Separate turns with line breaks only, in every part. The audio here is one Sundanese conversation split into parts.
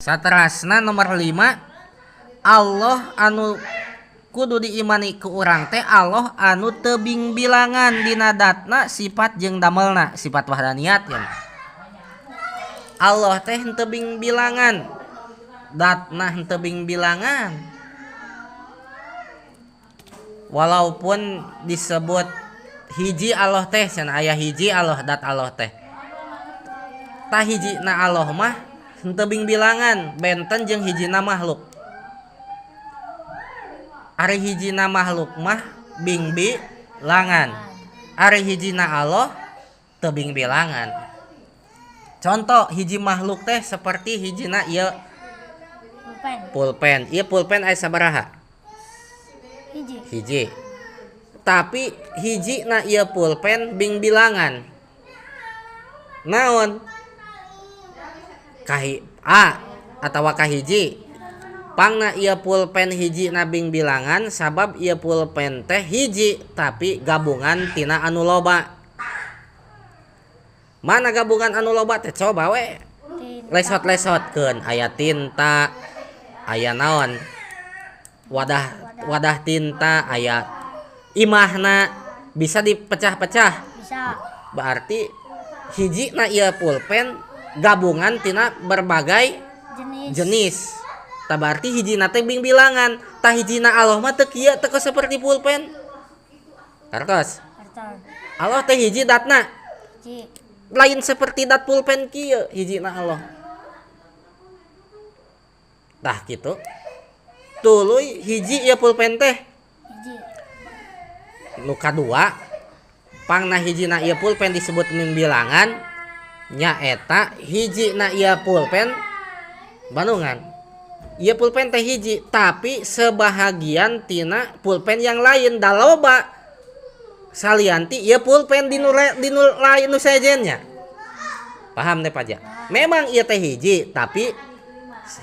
Saterasna nomor 5, Allah anu kudu diimani ku urang teh Allah anu tebing bilangan dina datna sifat jeung damelna sifat wahdaniyat ya. Allah teh tebing bilangan, datna tebing bilangan. Walaupun disebut hiji Allah teh cenah aya hiji Allah dat Allah teh. Tah hijina Allah mah tebing bilangan benten jeung hijina makhluk. Ari hijina makhluk mah bing bilangan. Ari hijina Allah tebing bilangan. Contoh hiji makhluk teh seperti hijina ieu pulpen. Ieu pulpen aya sabaraha? Hiji. Tapi hijina ieu pulpen bing bilangan. Naon? A atawa kahiji. Pangna ieu pulpen hiji na bing bilangan sabab ieu pulpen teh hiji tapi gabungan tina anu loba. Mana gabungan anu loba teh coba we. Lesot-lesotkeun aya tinta, aya naon? Wadah tinta, aya imahna bisa dipecah-pecah. Bisa. Berarti hiji na ieu pulpen gabungan tina berbagai jenis. Tah berarti hijina teh bing bilangan. Tah hijina Allah mah teu kieu teu seperti pulpen. Kartos. Allah teh hiji datna. Lain seperti dat pulpen kieu hijina Allah. Tah kitu. Tuluy hiji ieu pulpen teh. Hiji. Nu kadua, pangna hijina ieu pulpen disebut bing bilangan. Nyaeta hiji na ieu pulpen bandungan. Ieu pulpen teh hiji tapi sebahagian tina pulpen yang lain da loba salianti ieu pulpen di nu lain nu sejennya. Paham teh Paja? Memang ieu teh hiji tapi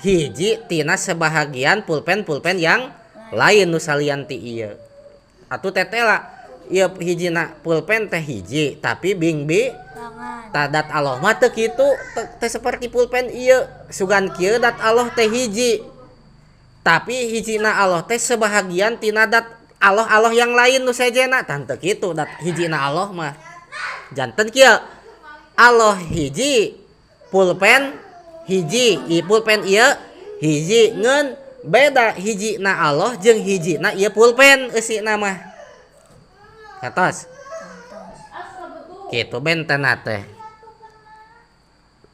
hiji tina sebahagian pulpen-pulpen yang lain nu salianti ieu. Atuh tetela ieu hijina pulpen teh hiji tapi bing tadat Allah mah teu kitu teh seperti pulpen ieu sugan kieu dat Allah teh hiji tapi hijina Allah teh sebahagian tina dat Allah yang lain nu sejena tah teu kitu dat hijina Allah mah janten kieu Allah hiji pulpen hiji pulpen ieu hiji ngeun beda hijina Allah jeung hijina ieu pulpen eusina mah katos kitu bentena teh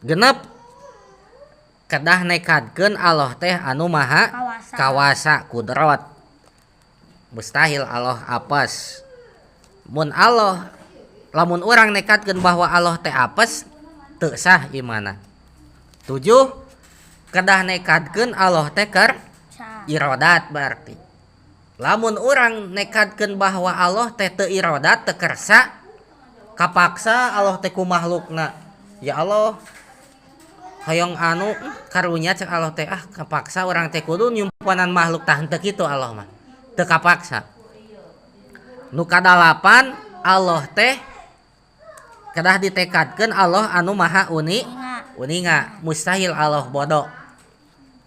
genep kedah nekadkeun Allah teh anu maha kawasa kudrat mustahil Allah apes mun Allah lamun urang nekadkeun bahwa Allah teh apes teu sah imana. 7 kedah nekadkeun Allah teh keur iradat berarti lamun urang nekadkeun bahwa Allah teh teu iradat teu kersa kapaksa Allah teh ku makhlukna ya Allah hayong anu karunya cek Allah teh kapaksa orang teh kudu nyumpanan makhluk tah henteu kitu Allah mah teu kapaksa. Nu kadalapan Allah teh kedah ditekadkeun Allah anu maha uninga mustahil Allah bodoh.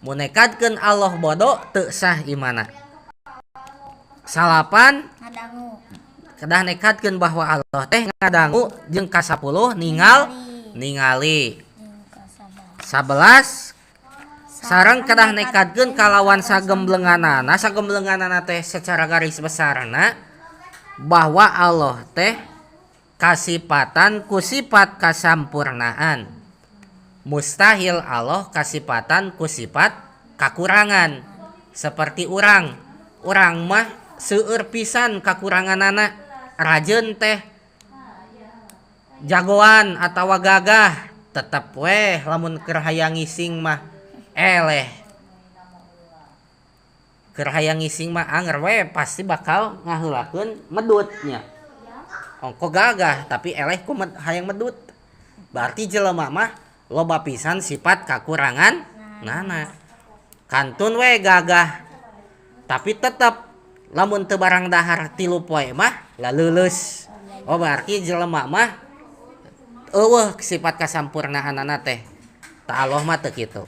Mun nekadkeun Allah bodoh teu sah imana. 8 kedah nekadkeun bahwa Allah teh ngadangu jeung ka-10 ningali 11 sareng kedah nekadkeun kalawan sagemblenganana teh secara garis besarna bahwa Allah teh kasipatan ku sifat kasampurnaan mustahil Allah kasipatan ku sifat kakurangan seperti urang mah seueur pisan kakuranganana rajeun teh jagoan atawa gagah tetep weh lamun keur hayang ngising mah eleh keur hayang ngising mah anger weh pasti bakal ngaheulakeun medutnya ongko gagah tapi eleh ku hayang medut berarti jelema mah loba pisan sifat kakurangan nana kantun weh gagah tapi tetep lamun teu barang dahar 3 poe mah laleuleuss berarti jelema mah eueuh sifat kasampurnaanana teh ta Allah mah teu kitu.